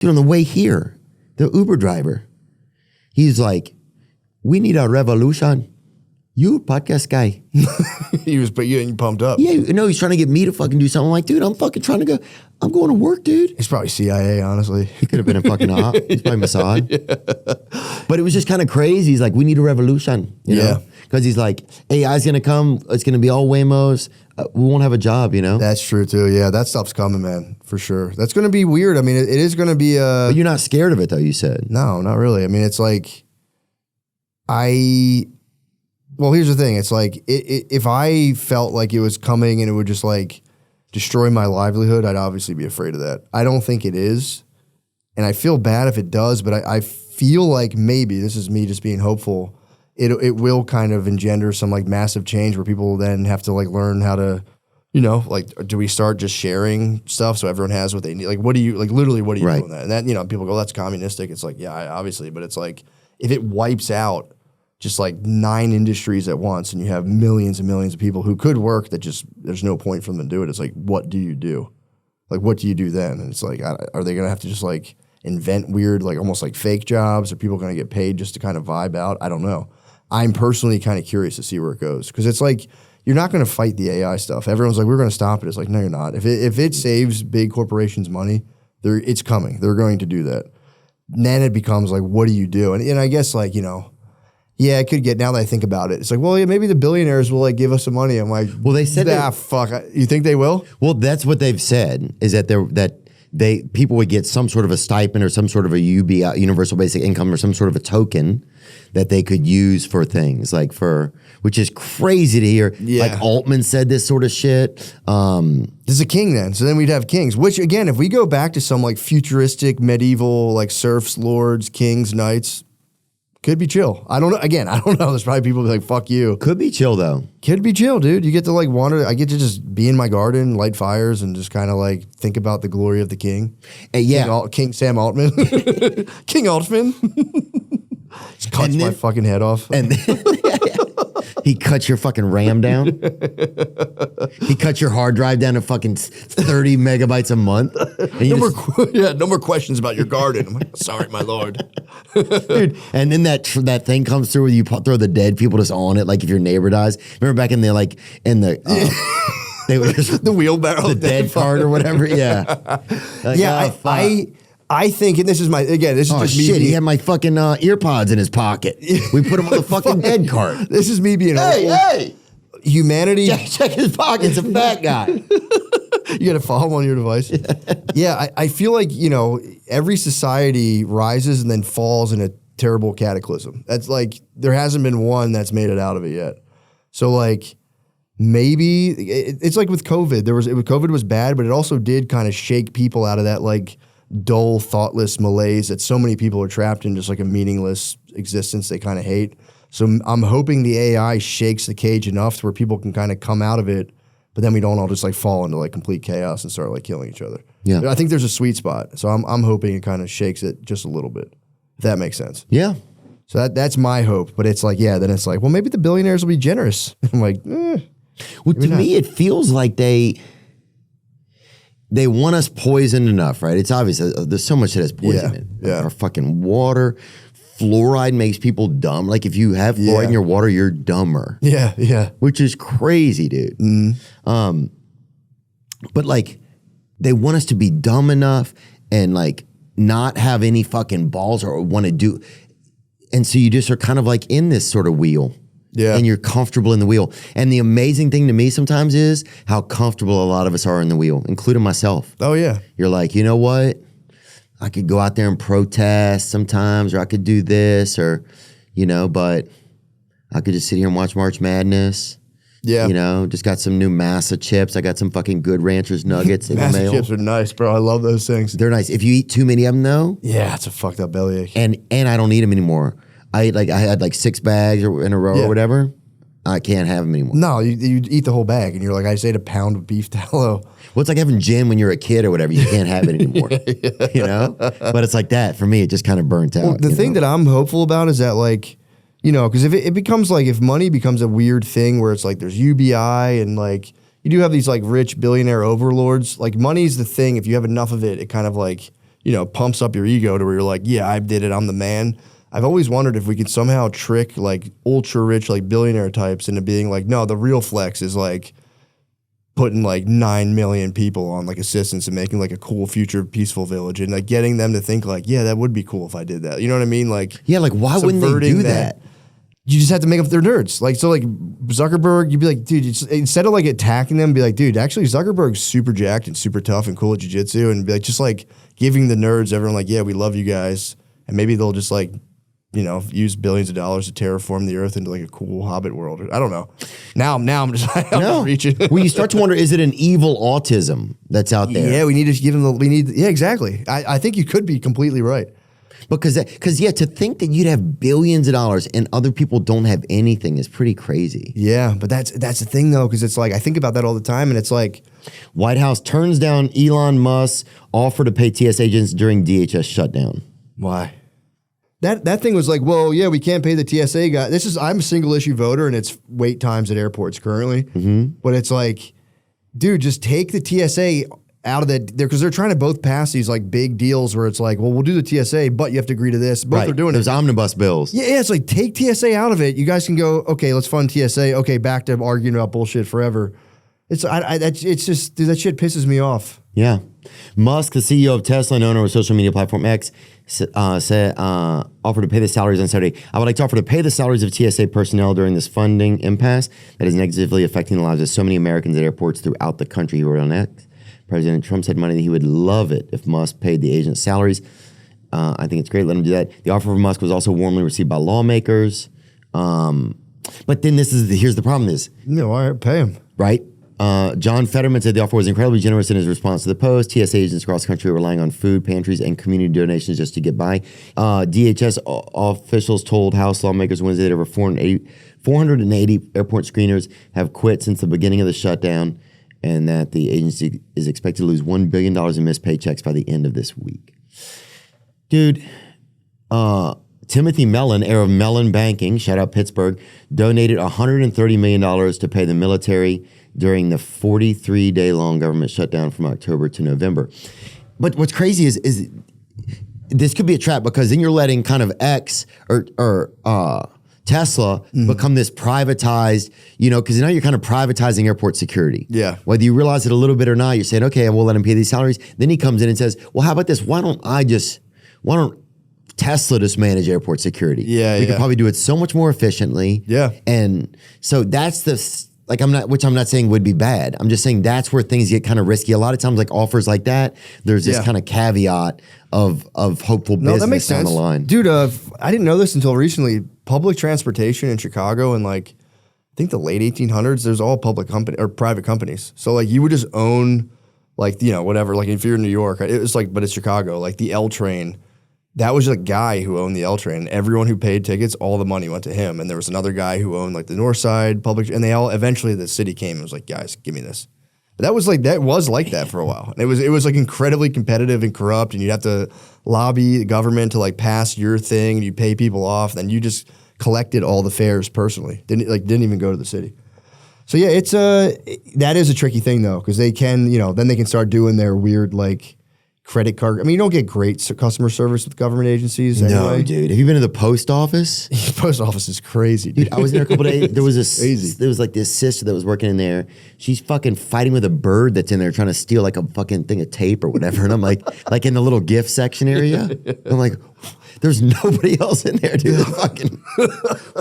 Dude, on the way here, the Uber driver, he's like, we need a revolution. You podcast guy. He was getting pumped up. Yeah, no, he's trying to get me to fucking do something. I'm like, dude, I'm fucking trying to go. I'm going to work, dude. He's probably CIA, honestly. He could have been a fucking op. He's probably Mossad. Yeah. But it was just kind of crazy. He's like, we need a revolution. You know? Because he's like, AI's going to come. It's going to be all Waymos. We won't have a job, you know? That's true, too. Yeah, that stuff's coming, man, for sure. That's going to be weird. I mean, it is going to be But you're not scared of it, though, you said. No, not really. I mean, it's like, well, here's the thing. It's like, if I felt like it was coming and it would just like destroy my livelihood, I'd obviously be afraid of that. I don't think it is. And I feel bad if it does, but I feel like maybe, this is me just being hopeful, it will kind of engender some like massive change where people then have to like learn how to, you know, like, do we start just sharing stuff so everyone has what they need? Like, what do you, like, literally, what do you do with that? And that, you know, people go, that's communistic. It's like, yeah, obviously, but it's like, if it wipes out just like 9 industries at once and you have millions and millions of people who could work that just, there's no point for them to do it. It's like, what do you do? Like, what do you do then? And it's like, are they going to have to just like invent weird, like almost like fake jobs? Are people going to get paid just to kind of vibe out? I don't know. I'm personally kind of curious to see where it goes. Because it's like, you're not going to fight the AI stuff. Everyone's like, we're going to stop it. It's like, no, you're not. If it saves big corporations money, it's coming. They're going to do that. Then it becomes like, what do you do? And I guess like, you know, yeah, it could get, now that I think about it, it's like, well, yeah, maybe the billionaires will like give us some money. I'm like, well, they said fuck. You think they will? Well, that's what they've said, is that people would get some sort of a stipend or some sort of a UBI, universal basic income, or some sort of a token that they could use for things like which is crazy to hear. Yeah. Like Altman said this sort of shit. There's a king then. So then we'd have kings, which again, if we go back to some like futuristic, medieval, like serfs, lords, kings, knights, could be chill. I don't know. Again, I don't know. There's probably people who be like, fuck you. Could be chill though. Could be chill, dude. You get to like wander. I get to just be in my garden, light fires, and just kind of like think about the glory of the king. Yeah. King Sam Altman. King Altman. Just cuts my fucking head off. And then, he cuts your fucking RAM down. He cuts your hard drive down to fucking 30 megabytes a month. No more questions about your garden. I'm like, sorry, my lord. Dude, and then that thing comes through where you throw the dead people just on it, like if your neighbor dies. Remember back in the they would just the wheelbarrow, the dead part or whatever. Yeah, like, yeah. I think, and this is just me. Shit, he had my fucking earpods in his pocket. We put him on the fucking dead cart. This is me being hey. Humanity. Check his pockets, a fat guy. You got to follow him on your device. Yeah, I feel like, you know, every society rises and then falls in a terrible cataclysm. That's like, there hasn't been one that's made it out of it yet. So like, maybe, it's like with COVID. COVID was bad, but it also did kind of shake people out of that like dull, thoughtless malaise that so many people are trapped in, just like a meaningless existence they kind of hate. So I'm hoping the AI shakes the cage enough to where people can kind of come out of it, but then we don't all just like fall into like complete chaos and start like killing each other. Yeah, I think there's a sweet spot. So I'm hoping it kind of shakes it just a little bit, if that makes sense. Yeah. So that's my hope. But it's like, yeah, then it's like, well, maybe the billionaires will be generous. I'm like, well, to me, it feels like they want us poisoned enough, right? It's obvious. There's so much that has poison in it. Yeah. Our fucking water. Fluoride makes people dumb. Like if you have fluoride in your water, you're dumber. Yeah, yeah. Which is crazy, dude. Mm. But like they want us to be dumb enough and like not have any fucking balls or want to do. And so you just are kind of like in this sort of wheel. Yeah. And you're comfortable in the wheel. And the amazing thing to me sometimes is how comfortable a lot of us are in the wheel, including myself. Oh, yeah. You're like, you know what? I could go out there and protest sometimes, or I could do this, or, you know, but I could just sit here and watch March Madness. Yeah. You know, just got some new Massa chips. I got some fucking Good Ranchers nuggets in the mail. Massa chips are nice, bro. I love those things. They're nice. If you eat too many of them, though. Yeah, it's a fucked up bellyache. And I don't eat them anymore. I had like 6 bags in a row or whatever. I can't have them anymore. No, you eat the whole bag, and you're like, I just ate a pound of beef tallow. Well, it's like having gin when you're a kid or whatever. You can't have it anymore, you know? But it's like that. For me, it just kind of burnt out. Well, the thing that I'm hopeful about is that, like, you know, because if it becomes like, if money becomes a weird thing where it's like there's UBI and like, you do have these like rich billionaire overlords, like money's the thing. If you have enough of it, it kind of like pumps up your ego to where you're like, yeah, I did it, I'm the man. I've always wondered if we could somehow trick like ultra rich, like billionaire types into being like, no, the real flex is like putting like 9 million people on like assistance and making like a cool future peaceful village and like getting them to think like, yeah, that would be cool if I did that. You know what I mean? Like, yeah, like why wouldn't they do that? You just have to make them their nerds. Like, so like Zuckerberg, you'd be like, dude, instead of like attacking them, be like, dude, actually Zuckerberg's super jacked and super tough and cool at jiu-jitsu, and be like, just like giving the nerds, everyone like, yeah, we love you guys. And maybe they'll just like, use billions of dollars to terraform the earth into like a cool Hobbit world. I don't know. Now I'm just reaching. Well, you start to wonder, is it an evil autism that's out there? Yeah, we need to give them yeah, exactly. I think you could be completely right. Because to think that you'd have billions of dollars and other people don't have anything is pretty crazy. Yeah, but that's the thing though, because it's like, I think about that all the time, and it's like, White House turns down Elon Musk's offer to pay TS agents during DHS shutdown. Why? That thing was like, well, yeah, we can't pay the TSA guy. I'm a single issue voter, and it's wait times at airports currently. Mm-hmm. But it's like, dude, just take the TSA out of there, because they're trying to both pass these like big deals where it's like, well, we'll do the TSA, but you have to agree to this. Both are doing There's omnibus bills. Yeah, it's like, take TSA out of it. You guys can go, okay, let's fund TSA. Okay, back to arguing about bullshit forever. It's just, dude, that shit pisses me off. Yeah. Musk, the CEO of Tesla and owner of social media platform X, offered to pay the salaries on Saturday. I would like to offer to pay the salaries of TSA personnel during this funding impasse that is negatively affecting the lives of so many Americans at airports throughout the country, he wrote on X. President Trump said Monday that he would love it if Musk paid the agents' salaries. I think it's great. Let him do that. The offer from Musk was also warmly received by lawmakers. But then here's the problem is. No, all right, pay him. Right? John Fetterman said the offer was incredibly generous in his response to the post. TSA agents across the country are relying on food pantries and community donations just to get by. DHS officials told House lawmakers Wednesday that over 480 airport screeners have quit since the beginning of the shutdown, and that the agency is expected to lose $1 billion in missed paychecks by the end of this week. Dude, Timothy Mellon, heir of Mellon Banking, shout out Pittsburgh, donated $130 million to pay the military during the 43-day-long government shutdown from October to November. But what's crazy is this could be a trap, because then you're letting kind of X or Tesla become this privatized, because now you're kind of privatizing airport security. Yeah. Whether you realize it a little bit or not, you're saying, okay, we'll let him pay these salaries. Then he comes in and says, well, how about this? Why don't Tesla just manage airport security? Yeah, we could probably do it so much more efficiently. Yeah. And so that's I'm not saying would be bad. I'm just saying that's where things get kind of risky. A lot of times, like offers like that, there's this kind of caveat of hopeful business that makes down sense. the line. Dude, I didn't know this until recently. Public transportation in Chicago in like, I think the late 1800s, there's all public company or private companies. So like you would just own like, whatever, like if you're in New York, it was like, but it's Chicago, like the L train. That was a guy who owned the L train. Everyone who paid tickets, all the money went to him. And there was another guy who owned like the North Side public, and they all eventually the city came and was like, guys, give me this. But that was like that for a while. And it was like incredibly competitive and corrupt, and you'd have to lobby the government to like pass your thing, and you pay people off, then you just collected all the fares personally. Didn't even go to the city. So yeah, it's that is a tricky thing though, because they can, then they can start doing their weird like credit card. I mean, you don't get great customer service with government agencies anyway. No, dude. Have you been to the post office? The post office is crazy, dude. I was there a couple days. There was like this sister that was working in there. She's fucking fighting with a bird that's in there trying to steal like a fucking thing of tape or whatever. And I'm like in the little gift section area. I'm like, there's nobody else in there, dude. The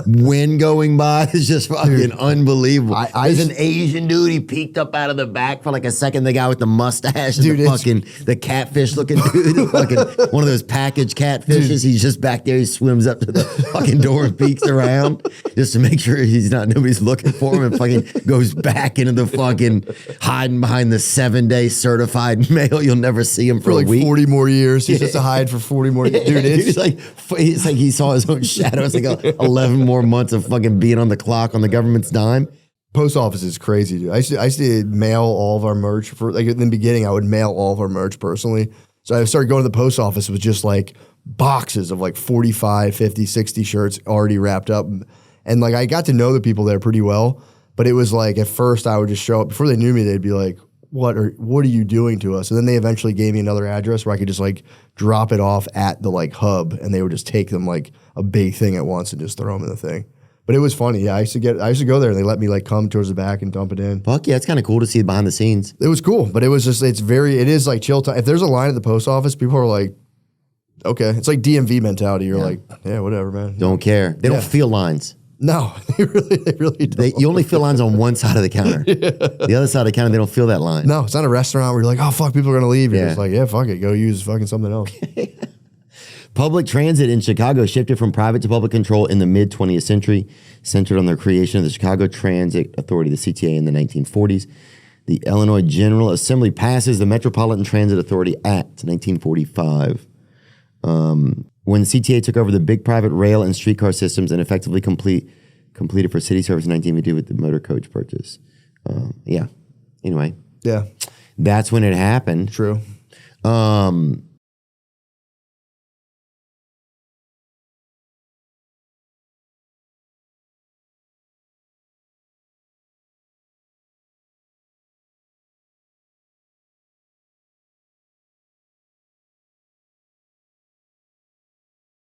fucking wind going by is just fucking unbelievable. There's an Asian dude. He peeked up out of the back for like a second. The guy with the mustache, and the catfish looking dude, fucking one of those packaged catfishes. Dude. He's just back there. He swims up to the fucking door and peeks around just to make sure nobody's looking for him, and fucking goes back into the fucking hiding behind the 7-day certified mail. You'll never see him for like a week. 40 more years. He's just to hide for 40 more years. Dude, it's like he saw his own shadow. It's like 11 more months of fucking being on the clock on the government's dime. Post office is crazy, dude. I used to mail all of our merch. For like in the beginning, I would mail all of our merch personally. So I started going to the post office with just like boxes of like 45, 50, 60 shirts already wrapped up. And like I got to know the people there pretty well. But it was like at first I would just show up. Before they knew me, they'd be like, what are you doing to us? And then they eventually gave me another address where I could just like drop it off at the like hub, and they would just take them like a big thing at once and just throw them in the thing. But it was funny. Yeah, I used to go there and they let me like come towards the back and dump it in. Fuck yeah, it's kind of cool to see behind the scenes. It was cool, but it is like chill time. If there's a line at the post office, people are like, okay. It's like DMV mentality. You're like, yeah, whatever, man. Don't care. They don't feel lines. No, they really don't. You only feel lines on one side of the counter. The other side of the counter, they don't feel that line. No, it's not a restaurant where you're like, oh, fuck, people are going to leave. You're just like, yeah, fuck it. Go use fucking something else. Public transit in Chicago shifted from private to public control in the mid-20th century, centered on the creation of the Chicago Transit Authority, the CTA, in the 1940s. The Illinois General Assembly passes the Metropolitan Transit Authority Act, 1945. When the CTA took over the big private rail and streetcar systems and effectively completed for city service in 1952 with the motor coach purchase. Anyway. Yeah. That's when it happened. True.